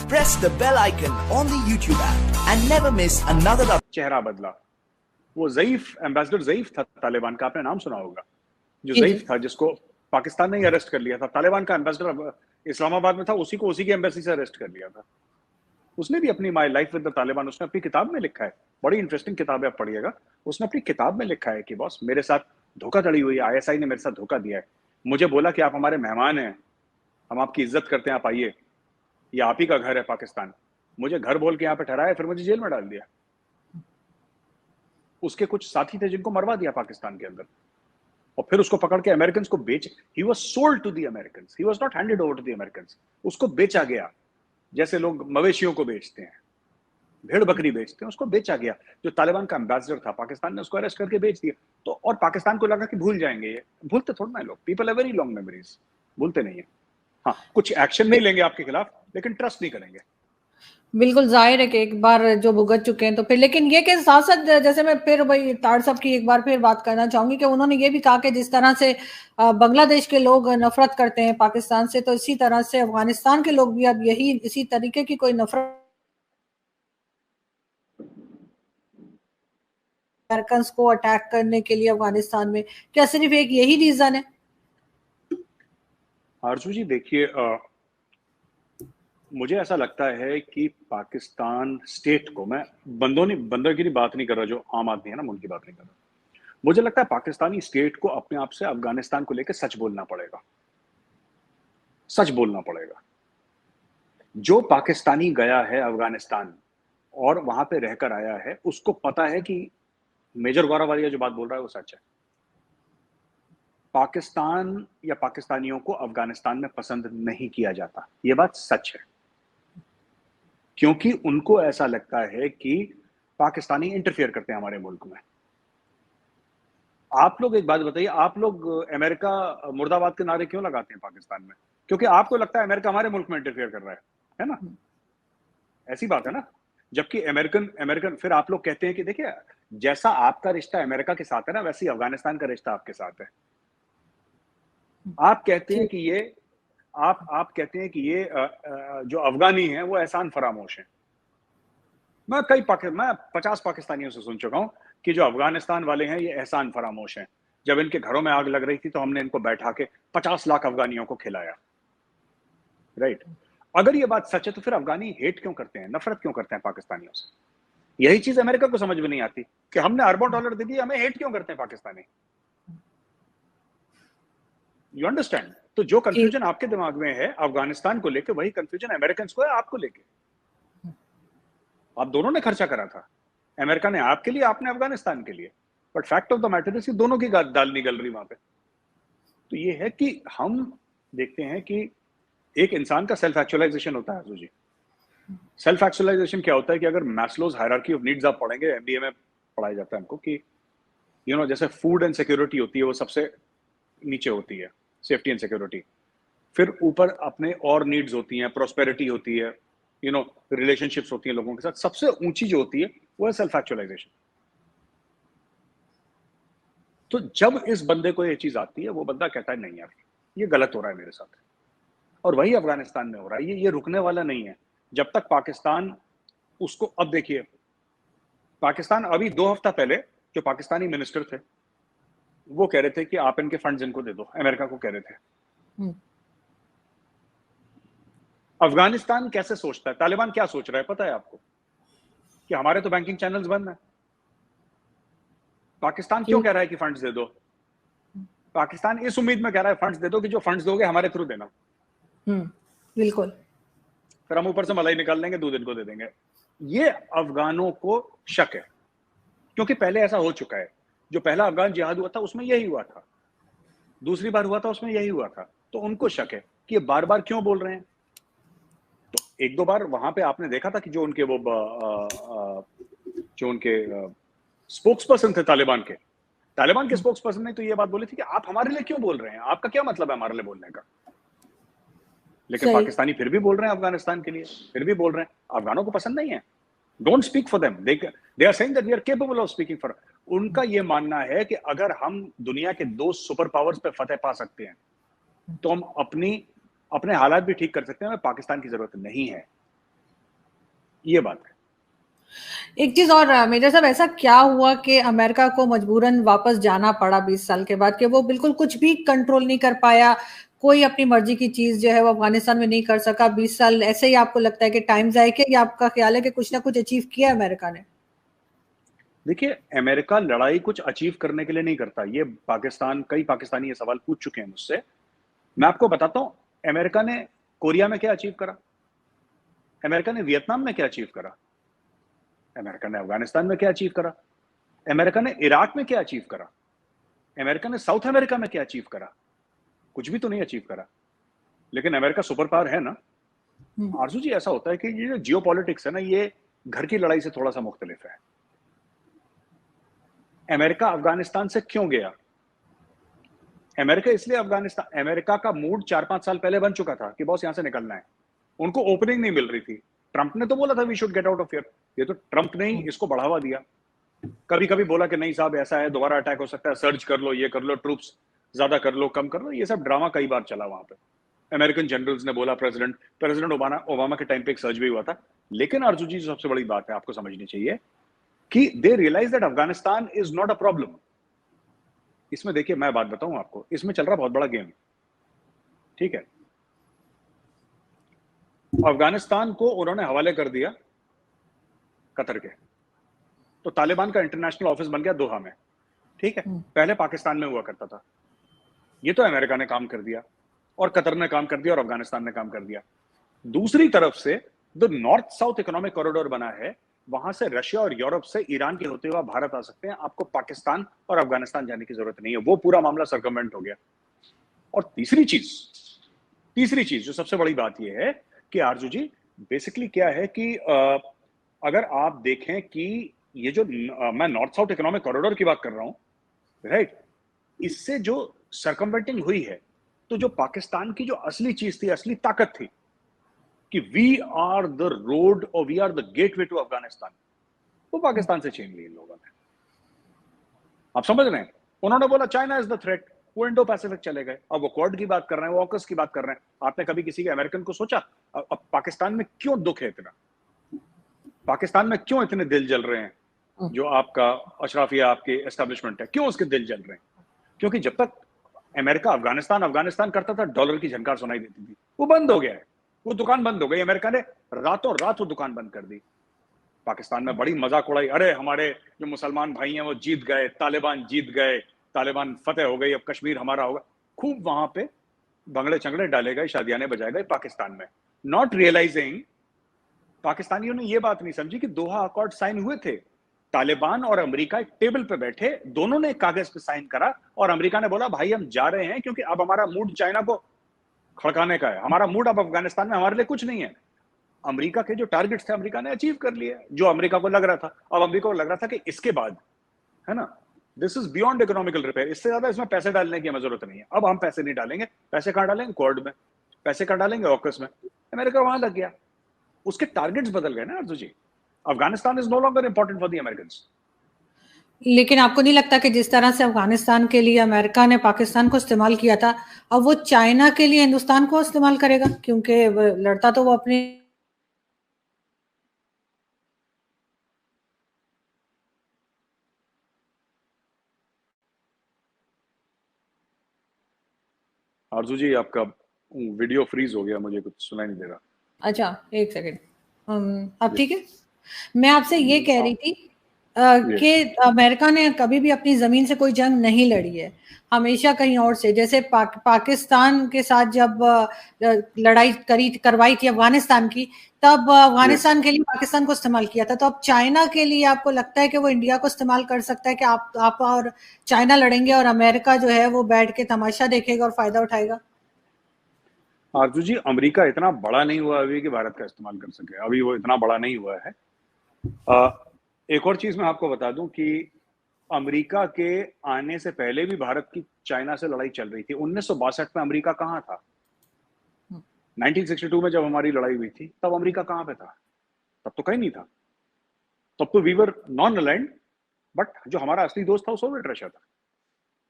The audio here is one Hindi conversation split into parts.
press the bell icon on the YouTube app and never miss another update. चेहरा बदला। वो ज़ईफ एम्बेसडर ज़ईफ था तालिबान का, आपने नाम सुना होगा, जो ज़ईफ था जिसको पाकिस्तान ने ही अरेस्ट कर लिया था। तालिबान का एम्बेसडर इस्लामाबाद में था, उसी को उसी की एम्बेसी से अरेस्ट कर लिया था। उसने भी अपनी my life with the Taliban उसने अपनी किताब में लिखा है, बड़ी इंटरेस्टिंग किताब है, आप पढ़िएगा। उसने अपनी किताब में लिखा है कि बॉस मेरे साथ धोखाधड़ी हुई है, आईएसआई ने मेरे साथ धोखा दिया है, मुझे बोला कि आप हमारे मेहमान हैं, हम आपकी इज्जत करते हैं, आप आइए, ये आप ही का घर है पाकिस्तान। मुझे घर बोल के यहाँ पे ठहराया, फिर मुझे जेल में डाल दिया। उसके कुछ साथी थे जिनको मरवा दिया पाकिस्तान के अंदर, और फिर उसको पकड़ के अमेरिकन को बेच, he was sold to the American, he was not handed over to the American. उसको बेचा गया, जैसे लोग मवेशियों को बेचते हैं, भेड़ बकरी बेचते हैं, उसको बेचा गया। जो तालिबान का एम्बेसडर था, पाकिस्तान ने उसको अरेस्ट करके बेच दिया। तो और पाकिस्तान को लगा कि भूल जाएंगे, ये भूलते थोड़ा ना लोग, people have very long memories, भूलते नहीं है। हाँ, कुछ एक्शन नहीं लेंगे आपके खिलाफ, लेकिन ट्रस्ट नहीं करेंगे। बिल्कुल जाहिर है कि एक बार जो भुगत चुके हैं तो फिर, लेकिन ये के साथ साथ जैसे मैं फिर भाई ताड़ साहब की एक बार फिर बात करना चाहूंगी कि उन्होंने ये भी कहा कि जिस तरह से बांग्लादेश के लोग नफरत करते हैं पाकिस्तान से, तो इसी तरह से अफगानिस्तान के लोग भी अब यही इसी तरीके की कोई नफरत अमेरिकन को अटैक करने के लिए अफगानिस्तान में, क्या सिर्फ एक यही रीजन है? आरजू जी देखिए, मुझे ऐसा लगता है कि पाकिस्तान स्टेट को, मैं बंदरगिरी बात नहीं कर रहा, जो आम आदमी है ना उनकी बात नहीं कर रहा, मुझे लगता है पाकिस्तानी स्टेट को अपने आप से अफगानिस्तान को लेकर सच बोलना पड़ेगा, सच बोलना पड़ेगा। जो पाकिस्तानी गया है अफगानिस्तान और वहां पे रहकर आया है, उसको पता है कि मेजर गौरव वालिया जो बात बोल रहा है वो सच है। पाकिस्तान या पाकिस्तानियों को अफगानिस्तान में पसंद नहीं किया जाता, ये बात सच है, क्योंकि उनको ऐसा लगता है कि पाकिस्तानी इंटरफेयर करते हैं हमारे मुल्क में। आप लोग एक बात बताइए, आप लोग अमेरिका मुर्दाबाद के नारे क्यों लगाते हैं पाकिस्तान में? क्योंकि आपको लगता है अमेरिका हमारे मुल्क में इंटरफेयर कर रहा है ना? ऐसी बात है ना। जबकि अमेरिकन फिर आप लोग कहते हैं कि देखिए, जैसा आपका रिश्ता अमेरिका के साथ है ना, वैसे ही अफगानिस्तान का रिश्ता आपके साथ है। आप कहते हैं कि ये आप कहते हैं कि ये जो अफगानी हैं वो एहसान फरामोश हैं। मैं 50 पाकिस्तानियों से सुन चुका हूं कि जो अफगानिस्तान वाले हैं ये एहसान फरामोश हैं। जब इनके घरों में आग लग रही थी तो हमने इनको बैठा के 50 लाख अफगानियों को खिलाया। राइट, अगर ये बात सच है तो फिर अफगानी हेट क्यों करते हैं, नफरत क्यों करते हैं पाकिस्तानियों से? यही चीज अमेरिका को समझ में नहीं आती कि हमने अरबों डॉलर दे दिए, हमें हेट क्यों करते हैं पाकिस्तानी। You understand? तो जो कंफ्यूजन आपके दिमाग में है अफगानिस्तान को लेके, वही कंफ्यूजन अमेरिकन को है आपको लेके। आप दोनों ने खर्चा करा था, अमेरिका ने आपके लिए, आपने अफगानिस्तान के लिए, but fact of the matter is दोनों की दाल निकल रही वहां पे। तो ये है कि हम देखते हैं कि एक इंसान का सेल्फ एक्चुअलाइजेशन होता है आरजू जी। सेल्फ एक्चुअलाइजेशन क्या होता है कि अगर मैस्लोज हायरार्की ऑफ नीड्स आप पढ़ेंगे, एमबीए में पढ़ाया जाता है हमको कि जैसे फूड एंड सिक्योरिटी होती है वो सबसे नीचे होती है, सेफ्टी एंड सिक्योरिटी, फिर ऊपर अपने और नीड्स होती हैं, प्रोस्पेरिटी होती है, रिलेशनशिप्स होती हैं लोगों के साथ, सबसे ऊंची जो होती है वो है सेल्फ एक्चुअलाइजेशन। तो जब इस बंदे को ये चीज आती है, वो बंदा कहता है नहीं यार ये गलत हो रहा है मेरे साथ, और वही अफगानिस्तान में हो रहा है। ये रुकने वाला नहीं है जब तक पाकिस्तान उसको, अब देखिए पाकिस्तान अभी 2 हफ्ता पहले जो पाकिस्तानी मिनिस्टर थे वो कह रहे थे कि आप इनके फंड्स इनको दे दो, अमेरिका को कह रहे थे। अफगानिस्तान कैसे सोचता है, तालिबान क्या सोच रहा है पता है आपको? कि हमारे तो बैंकिंग चैनल्स बंद हैं। पाकिस्तान क्यों कह रहा है कि फंड्स दे दो? पाकिस्तान इस उम्मीद में कह रहा है फंड्स दे दो कि जो फंड्स दोगे हमारे थ्रू देना। बिल्कुल, फिर हम ऊपर से मलाई निकाल लेंगे, दूध इनको दे देंगे। ये अफगानों को शक है, क्योंकि पहले ऐसा हो चुका है। जो पहला अफगान जिहाद हुआ था उसमें यही हुआ था, दूसरी बार हुआ था उसमें यही हुआ था। तो उनको शक है कि ये बार बार क्यों बोल रहे हैं। तो 1-2 बार वहां पे आपने देखा था कि जो उनके स्पोक्स पर्सन थे तालिबान के स्पोक्स पर्सन ने तो ये बात बोली थी कि आप हमारे लिए क्यों बोल रहे हैं, आपका क्या मतलब है हमारे लिए बोलने का। लेकिन पाकिस्तानी फिर भी बोल रहे हैं अफगानिस्तान के लिए, फिर भी बोल रहे हैं। अफगानों को पसंद नहीं है, don't speak for them, they are saying that we are capable of speaking for. उनका ये मानना है कि अगर हम दुनिया के 2 सुपर पावर्स पे फतेह पा सकते हैं तो हम अपने हालात भी ठीक कर सकते हैं, हमें पाकिस्तान की जरूरत नहीं है। ये बात है। एक चीज और मेजर साहब, ऐसा क्या हुआ कि अमेरिका को मजबूरन वापस जाना पड़ा 20 साल के बाद, कि वो बिल्कुल कुछ भी कंट्रोल नहीं कर पाया, कोई अपनी मर्जी की चीज जो है वो अफगानिस्तान में नहीं कर सका 20 साल? ऐसे ही आपको लगता है कि टाइम जाए कि, या आपका ख्याल है कि कुछ ना कुछ अचीव किया अमेरिका ने? देखिए, अमेरिका लड़ाई कुछ अचीव करने के लिए नहीं करता। ये पाकिस्तान, कई पाकिस्तानी ये सवाल पूछ चुके हैं मुझसे। मैं आपको बताता हूं, अमेरिका ने कोरिया में क्या अचीव करा, अमेरिका ने वियतनाम में क्या अचीव करा, अमेरिका ने अफगानिस्तान में क्या अचीव करा, अमेरिका ने इराक में क्या अचीव करा, अमेरिका ने साउथ अमेरिका में क्या अचीव करा? कुछ भी तो नहीं अचीव करा। लेकिन अमेरिका सुपर पावर है ना। आरजू जी, ऐसा होता है कि ये जो जियो पॉलिटिक्स है ना, ये घर की लड़ाई से थोड़ा सा मुख्तलिफ है। अमेरिका अफगानिस्तान से क्यों गया? अमेरिका इसलिए अफगानिस्तान, अमेरिका का मूड 4-5 साल पहले बन चुका था कि बॉस यहां से निकलना है। उनको ओपनिंग नहीं मिल रही थी। ट्रंप ने तो बोला था we should get out of here. ये तो ट्रंप ने ही इसको बढ़ावा दिया। कभी कभी बोला कि नहीं साहब ऐसा है, दोबारा अटैक हो सकता है, सर्च कर लो, ये कर लो, ट्रूप्स ज्यादा कर लो, कम कर लो। ये सब ड्रामा कई बार चला वहां पे। अमेरिकन जनरल्स ने बोला, प्रेसिडेंट ओबामा के टाइम पे एक सर्च भी हुआ था। लेकिन अर्जुन जी, सबसे बड़ी बात है आपको समझनी चाहिए कि they realise that Afghanistan is not a problem. इसमें देखिए, मैं बात बताऊं आपको, इसमें चल रहा बहुत बड़ा गेम। ठीक है, अफगानिस्तान को उन्होंने हवाले कर दिया कतर के, तो तालिबान का इंटरनेशनल ऑफिस बन गया दोहा में। ठीक है, पहले पाकिस्तान में हुआ करता था। ये तो अमेरिका ने काम कर दिया, और कतर ने काम कर दिया, और अफगानिस्तान ने काम कर दिया। दूसरी तरफ से जो नॉर्थ साउथ इकोनॉमिक कॉरिडोर बना है, वहां से रशिया और यूरोप से ईरान के होते हुए भारत आ सकते हैं। आपको पाकिस्तान और अफगानिस्तान जाने की जरूरत नहीं है। वो पूरा मामला सर्कमवेंट हो गया। और तीसरी चीज जो सबसे बड़ी बात यह है कि आरजू जी, बेसिकली क्या है कि अगर आप देखें कि ये जो मैं नॉर्थ साउथ इकोनॉमिक कॉरिडोर की बात कर रहा हूं, राइट, इससे जो सर्कमवेंटिंग हुई है, तो जो पाकिस्तान की जो असली चीज थी, असली ताकत थी कि वी आर द रोड और we are the gateway to Afghanistan, वो पाकिस्तान से छीन ली इन लोगों ने। आप समझ रहे हैं? उन्होंने बोला चाइना इज द थ्रेट, वो इंडो पैसिफिक चले गए। अब वो क्वाड की बात कर रहे हैं, वो ऑकस की बात कर रहे हैं। आपने कभी किसी के अमेरिकन को सोचा अब पाकिस्तान में क्यों दुख है इतना, पाकिस्तान में क्यों इतने दिल जल रहे हैं? जो आपका अशराफिया, आपके एस्टेब्लिशमेंट है, क्यों उसके दिल जल रहे हैं? क्योंकि जब तक अमेरिका अफगानिस्तान अफगानिस्तान करता था, डॉलर की झनकार सुनाई देती थी। वो बंद हो गया है, वो दुकान बंद हो गई। अमेरिका ने रातों रात वो दुकान बंद कर दी। पाकिस्तान में बड़ी मजाक उड़ाई, अरे हमारे जो मुसलमान भाई हैं वो जीत गए, तालिबान जीत गए, तालिबान फतेह हो गई, अब कश्मीर हमारा होगा। खूब वहां पे भंगड़े चंगड़े डाले गए, शादियाने बजाए गए पाकिस्तान में, नॉट रियलाइजिंग, पाकिस्तानियों ने ये बात नहीं समझी कि दोहा अकॉर्ड साइन हुए थे। तालिबान और अमेरिका एक टेबल पे बैठे, दोनों ने कागज पे साइन करा, और अमेरिका ने बोला भाई हम जा रहे हैं क्योंकि अब हमारा मूड चाइना को खड़काने का है, हमारा मूड अब अफगानिस्तान में हमारे लिए कुछ नहीं है। अमेरिका के जो टारगेट्स थे अमेरिका ने अचीव कर लिए, जो अमेरिका को लग रहा था। अब अमेरिका को लग रहा था कि इसके बाद, है ना, this is beyond economical repair, इससे ज्यादा इसमें पैसे डालने की हमें जरूरत नहीं है। अब हम पैसे नहीं डालेंगे। पैसे कहां डालेंगे? क्वाड में। पैसे कहां डालेंगे? ऑकस में। अमेरिका वहां लग गया, उसके टारगेट्स बदल गए ना Arjun ji. Afghanistan is no longer important for the American. लेकिन आपको नहीं लगता कि जिस तरह से अफगानिस्तान के लिए अमेरिका ने पाकिस्तान को इस्तेमाल किया था, अब वो चाइना के लिए हिंदुस्तान को इस्तेमाल करेगा? क्योंकि लड़ता तो वो अपने। आरजू जी, आपका वीडियो फ्रीज हो गया, मुझे कुछ सुनाई नहीं दे रहा। अच्छा, एक सेकंड। अब ठीक है। मैं आपसे ये कह रही थी कि अमेरिका ने कभी भी अपनी जमीन से कोई जंग नहीं लड़ी है, हमेशा कहीं और से। जैसे पाकिस्तान के साथ जब लड़ाई करवाई थी अफगानिस्तान की, तब अफगानिस्तान के लिए पाकिस्तान को इस्तेमाल किया था। तो अब चाइना के लिए आपको लगता है कि वो इंडिया को इस्तेमाल कर सकता है कि आप और चाइना लड़ेंगे और अमेरिका जो है वो बैठ के तमाशा देखेगा और फायदा उठाएगा? आरजू जी, अमेरिका इतना बड़ा नहीं हुआ अभी कि भारत का इस्तेमाल कर सके। अभी वो इतना बड़ा नहीं हुआ है। एक और चीज मैं आपको बता दूं कि अमेरिका के आने से पहले भी भारत की चाइना से लड़ाई चल रही थी। 1962 में अमेरिका कहां था? 1962 में जब हमारी लड़ाई हुई थी, तब अमेरिका कहां पे था? तब तो कहीं नहीं था। तब तो we were non aligned. But जो हमारा असली दोस्त था वो सोवियत रशिया था।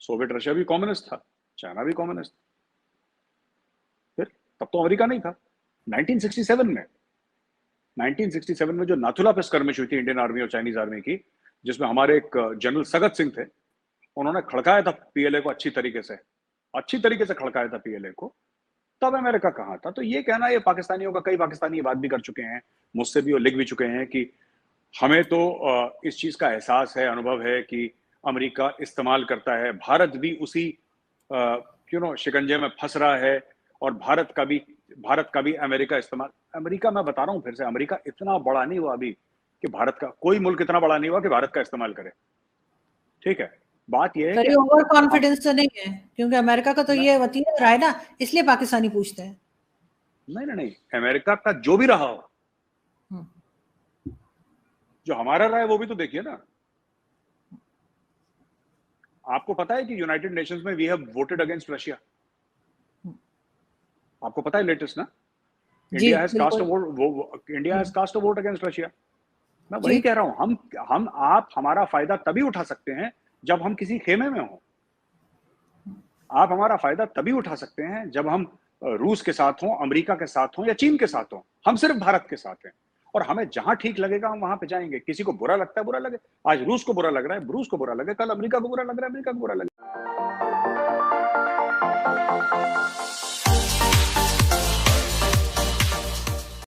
सोवियत रशिया भी कम्युनिस्ट था, चाइना भी कम्युनिस्ट। फिर तब तो अमेरिका नहीं था। 1967 में 1967 में जो नाथुला पे skirmish हुई थी इंडियन आर्मी और चाइनीज आर्मी की, जिसमें हमारे एक जनरल सगत सिंह थे, उन्होंने खड़काया था पीएलए को अच्छी तरीके से खड़काया था पीएलए को, तब अमेरिका कहाँ था। तो ये कहना, ये पाकिस्तानियों का, कई पाकिस्तानी ये बात भी कर चुके हैं, मुझसे भी और लिख भी चुके हैं कि हमें तो इस चीज का एहसास है, अनुभव है कि अमेरिका इस्तेमाल करता है, भारत भी उसी शिकंजे में फंस रहा है, और भारत का भी अमेरिका इस्तेमाल। अमेरिका, मैं बता रहा हूं फिर से, अमेरिका इतना बड़ा नहीं हुआ अभी कि भारत का, कोई मुल्क इतना बड़ा नहीं हुआ कि भारत का इस्तेमाल करे। ठीक है, बात यह है कि ओवर कॉन्फिडेंस तो नहीं है, क्योंकि अमेरिका का तो ये वतीरा रहा है ना, इसलिए पाकिस्तानी पूछते हैं। नहीं, अमेरिका का जो भी रहा हो, जो हमारा रहा है वो भी तो देखिए ना। आपको पता है कि यूनाइटेड नेशंस में we have voted against Russia, आपको पता है लेटेस्ट ना, India has cast a vote against Russia. मैं वही कह रहा हूं, आप हमारा फायदा तभी उठा सकते हैं जब हम किसी खेमे में हो। आप हमारा फायदा तभी उठा सकते हैं जब हम रूस के साथ हों, अमेरिका के साथ हों या चीन के साथ हों। हम सिर्फ भारत के साथ हैं, और हमें जहां ठीक लगेगा हम वहां पे जाएंगे। किसी को बुरा लगता है, बुरा लगे, आज रूस को बुरा लग रहा है, रूस को बुरा लगे, कल अमेरिका को बुरा लग रहा है, अमेरिका को बुरा लगे।